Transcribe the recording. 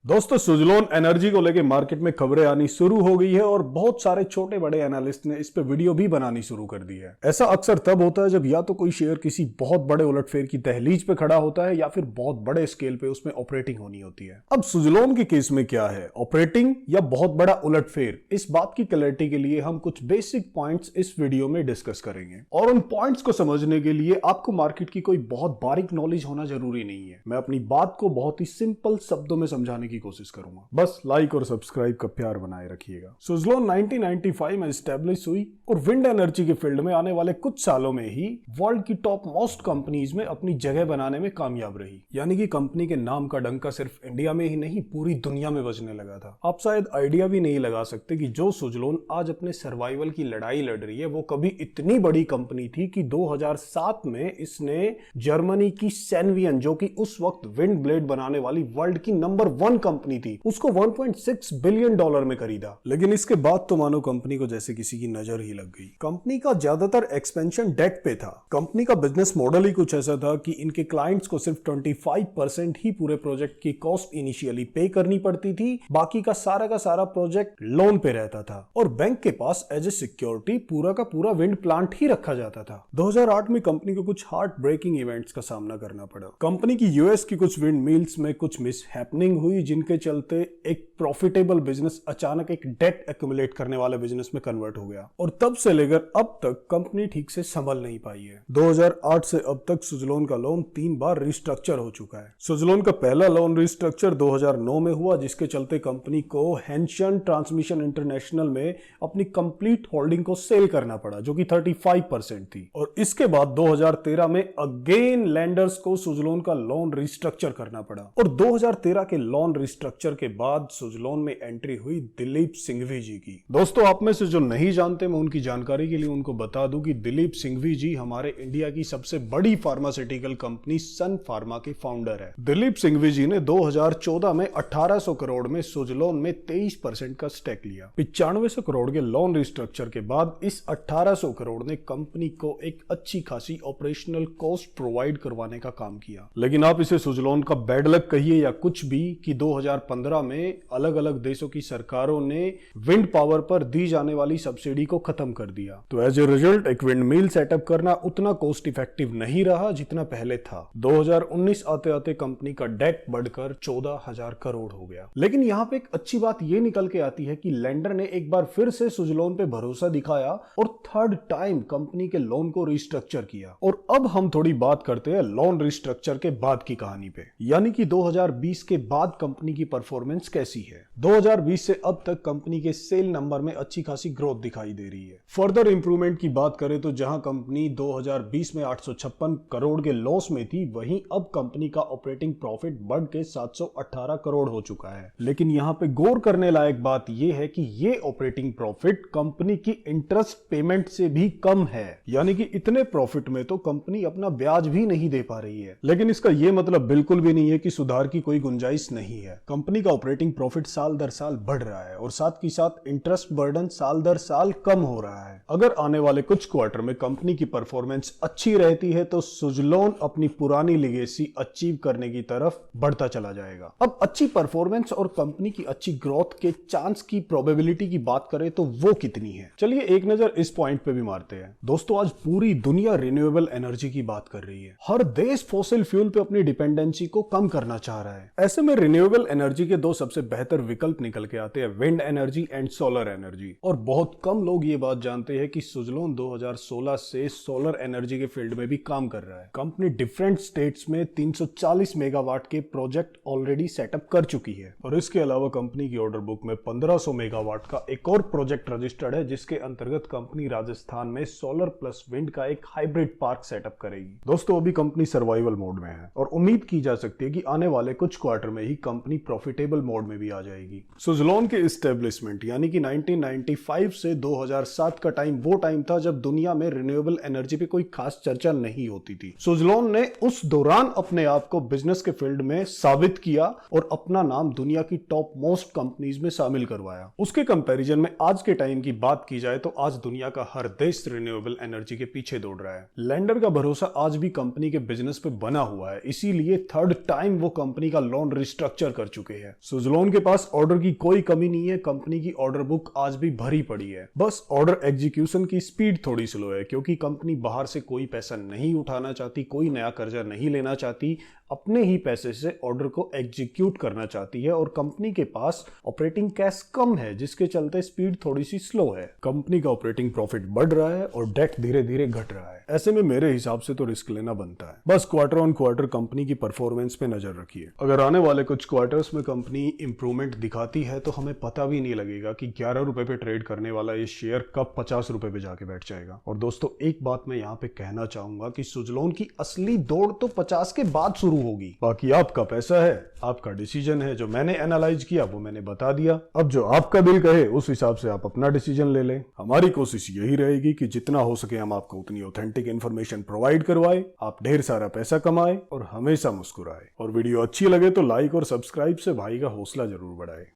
दोस्तों सुजलोन एनर्जी को लेके मार्केट में खबरें आनी शुरू हो गई है और बहुत सारे छोटे बड़े एनालिस्ट ने इस पे वीडियो भी बनानी शुरू कर दी है। ऐसा अक्सर तब होता है जब या तो कोई शेयर किसी बहुत बड़े उलटफेर की दहलीज पे खड़ा होता है या फिर बहुत बड़े स्केल पे उसमें ऑपरेटिंग होनी होती है। अब सुजलोन के केस में क्या है, ऑपरेटिंग या बहुत बड़ा उलटफेर? इस बात की क्लैरिटी के लिए हम कुछ बेसिक पॉइंट्स इस वीडियो में डिस्कस करेंगे और उन पॉइंट्स को समझने के लिए आपको मार्केट की कोई बहुत बारीक नॉलेज होना जरूरी नहीं है। मैं अपनी बात को बहुत ही सिंपल शब्दों में समझाने की कोशिश करूंगा, बस लाइक और सब्सक्राइब का प्यार बनाए रखिएगा। सुजलोन 1995 में एस्टेब्लिश हुई और विंड एनर्जी के फील्ड में आने वाले कुछ सालों में ही वर्ल्ड की टॉप मोस्ट कंपनीज में अपनी जगह बनाने में कामयाब रही। यानी कि कंपनी के नाम का डंका सिर्फ इंडिया में ही नहीं पूरी दुनिया में बजने लगा था। आप शायद आइडिया भी नहीं लगा सकते कि जो सुजलोन आज अपने सर्वाइवल की लड़ाई लड़ रही है वो कभी इतनी बड़ी कंपनी थी कि 2007 में इसने जर्मनी की सेनवियन, जो कि उस वक्त विंड ब्लेड बनाने वाली वर्ल्ड की नंबर 1 कंपनी थी, उसको 1.6 बिलियन डॉलर में खरीदा। लेकिन इसके बाद तो मानो कंपनी को जैसे किसी की नजर ही लग गई। कंपनी का ज्यादातर एक्सपेंशन डेट पे था। कंपनी का बिजनेस मॉडल ही कुछ ऐसा था कि इनके क्लाइंट्स को सिर्फ 25% ही पूरे प्रोजेक्ट की कॉस्ट इनिशियली पे करनी पड़ती थी, बाकी का सारा प्रोजेक्ट लोन पे रहता था और बैंक के पास एज ए सिक्योरिटी पूरा का पूरा विंड प्लांट ही रखा जाता था। 2008 में कंपनी को कुछ हार्ट ब्रेकिंग इवेंट्स का सामना करना पड़ा। कंपनी की यूएस की कुछ विंड मिल्स में कुछ मिस हैपनिंग हुई, जिनके चलते एक प्रॉफिटेबल बिजनेस अचानक एक डेट एक्यूमुलेट करने वाले बिजनेस में कन्वर्ट हो गया और तब से लेकर अब तक कंपनी ठीक से संभल नहीं पाई है। 2008 से अब तक सुजलोन का लोन 3 बार रिस्ट्रक्चर हो चुका है। सुजलोन का पहला लोन रिस्ट्रक्चर 2009 में हुआ, जिसके चलते कंपनी को हेंशन ट्रांसमिशन इंटरनेशनल में अपनी कंप्लीट होल्डिंग को सेल करना पड़ा, जो कि 35% थी। और इसके बाद 2013 में अगेन लेंडर्स को सुजलोन का लोन रिस्ट्रक्चर करना पड़ा और 2013 के लोन रिस्ट्रक्चर के बाद सुजलोन में एंट्री हुई दिलीप सिंघवी जी की। दोस्तों आप में से जो नहीं जानते, मैं उनकी जानकारी के लिए उनको बता दूं कि दिलीप सिंघवी जी हमारे इंडिया की सबसे बड़ी फार्मास्यूटिकल कंपनी सन फार्मा के फाउंडर है। दिलीप सिंघवी जी ने 2014 में 1800 करोड़ में सुजलोन में 23% का स्टेक लिया। 9500 करोड़ के लोन रिस्ट्रक्चर के बाद इस 1800 करोड़ ने कंपनी को एक अच्छी खासी ऑपरेशनल कॉस्ट प्रोवाइड करवाने का काम किया। लेकिन आप इसे सुजलोन का बैड लक कहिए या कुछ भी कि 2015 में अलग अलग देशों की सरकारों ने विंड पावर पर दी जाने वाली सब्सिडी को खत्म कर दिया, तो एज ए रिजल्ट एक विंड मिल सेटअप करना उतना कॉस्ट इफेक्टिव नहीं रहा जितना पहले था। 2019 आते आते कंपनी का डेट बढ़कर 14,000 करोड़ हो गया। लेकिन यहां पे एक अच्छी बात यह निकल के आती है कि लेंडर ने एक बार फिर से सुजलोन पे भरोसा दिखाया और थर्ड टाइम कंपनी के लोन को रिस्ट्रक्चर किया। और अब हम थोड़ी बात करते हैं लोन रिस्ट्रक्चर के बाद की कहानी पे, यानी कि 2020 के बाद कंपनी की परफॉर्मेंस कैसी है। 2020 से अब तक कंपनी के सेल नंबर में अच्छी खासी ग्रोथ दिखाई दे रही है। फर्दर इंप्रूवमेंट की बात करें तो जहां कंपनी 2020 में 856 करोड़ के लॉस में थी, वहीं अब कंपनी का ऑपरेटिंग प्रॉफिट बढ़ के 718 करोड़ हो चुका है। लेकिन यहां पे गौर करने लायक बात यह है कि ये ऑपरेटिंग प्रॉफिट कंपनी की इंटरेस्ट पेमेंट से भी कम है, यानी कि इतने प्रॉफिट में तो कंपनी अपना ब्याज भी नहीं दे पा रही है। लेकिन इसका यह मतलब बिल्कुल भी नहीं है कि सुधार की कोई गुंजाइश नहीं है। कंपनी का ऑपरेटिंग प्रॉफिट साल दर साल बढ़ रहा है और साथ ही साथ इंटरेस्ट बर्डन साल दर साल कम हो रहा है। अगर आने वाले कुछ क्वार्टर में कंपनी की परफॉर्मेंस अच्छी रहती है तो सुजलोन अपनी पुरानी लेगेसी अचीव करने की तरफ बढ़ता चला जाएगा। अब अच्छी परफॉर्मेंस और कंपनी की अच्छी ग्रोथ के चांस की प्रोबेबिलिटी की बात करें तो वो कितनी है, चलिए एक नजर इस पॉइंट पे भी मारते हैं। दोस्तों आज पूरी दुनिया रिन्यूएबल एनर्जी की बात कर रही है। हर देश फॉसिल फ्यूल पे अपनी डिपेंडेंसी को कम करना चाह रहा है। ऐसे में रिन्यूएबल एनर्जी के दो सबसे बेहतर विकल्प निकल के आते हैं, wind energy and solar energy. और बहुत कम लोग ये बात जानते हैं कि सुजलोन 2016 से सोलर एनर्जी के फील्ड में भी काम कर रहा है। कंपनी डिफरेंट स्टेट्स में 340 मेगावाट के प्रोजेक्ट ऑलरेडी सेटअप कर चुकी है और इसके अलावा कंपनी की ऑर्डर बुक में 1500 मेगावाट का एक और प्रोजेक्ट रजिस्टर्ड है, जिसके अंतर्गत कंपनी राजस्थान में सोलर प्लस विंड का एक हाइब्रिड पार्क सेटअप करेगी। दोस्तों अभी कंपनी सर्वाइवल मोड में है और उम्मीद की जा सकती है कि आने वाले कुछ क्वार्टर में ही कंपनी प्रॉफिटेबल मोड में भी आ जाएगी। सुजलोन के एस्टेब्लिशमेंट यानी कि 1995 से 2007 का टाइम वो टाइम था जब दुनिया में रिन्यूएबल एनर्जी पे कोई खास चर्चा नहीं होती थी। सुजलोन ने उस दौरान अपने आप को बिजनेस के फील्ड में साबित किया और अपना नाम दुनिया की टॉप मोस्ट कंपनीज में शामिल करवाया। उसके कंपैरिजन में आज के टाइम की बात की जाए तो आज दुनिया का हर देश रिन्यूएबल एनर्जी के पीछे दौड़ रहा है। लेंडर का भरोसा आज भी कंपनी के बिजनेस पे बना हुआ है, इसीलिए थर्ड टाइम वो कंपनी का लोन रिस्ट्रक्चर कर चुके हैं। सुज़लोन के पास ऑर्डर की कोई कमी नहीं है, कंपनी की ऑर्डर बुक आज भी भरी पड़ी है। बस ऑर्डर एग्जीक्यूशन की स्पीड थोड़ी स्लो है, क्योंकि कंपनी बाहर से कोई पैसा नहीं उठाना चाहती, कोई नया कर्जा नहीं लेना चाहती, अपने ही पैसे से ऑर्डर को एग्जीक्यूट करना चाहती है। और कंपनी के पास ऑपरेटिंग कैश कम है, जिसके चलते स्पीड थोड़ी सी स्लो है। कंपनी का ऑपरेटिंग प्रॉफिट बढ़ रहा है और डेट धीरे धीरे घट रहा है। ऐसे में मेरे हिसाब से तो रिस्क लेना बनता है। बस क्वार्टर ऑन क्वार्टर कंपनी की परफॉर्मेंस पे नजर रखिए। अगर आने वाले कुछ क्वार्टर्स में कंपनी इंप्रूवमेंट दिखाती है तो हमें पता भी नहीं लगेगा कि 11 रुपए पे ट्रेड करने वाला ये शेयर कब 50 रुपए पे जाके बैठ जाएगा। और दोस्तों, एक बात मैं यहाँ पे कहना चाहूंगा कि सुज़लोन की असली दौड़ तो 50 के बाद शुरू होगी। बाकी आपका पैसा है, आपका डिसीजन है। जो मैंने एनालाइज किया वो मैंने बता दिया। अब जो आपका दिल कहे उस हिसाब से आप अपना डिसीजन ले लें। हमारी कोशिश यही रहेगी कि जितना हो सके हम आपको उतनी ऑथेंटिक इन्फॉर्मेशन प्रोवाइड करवाए, आप ढेर सारा पैसा कमाए और हमेशा मुस्कुराए। और वीडियो अच्छी लगे तो लाइक और सब्सक्राइब से भाई का हौसला जरूर बढ़ाए।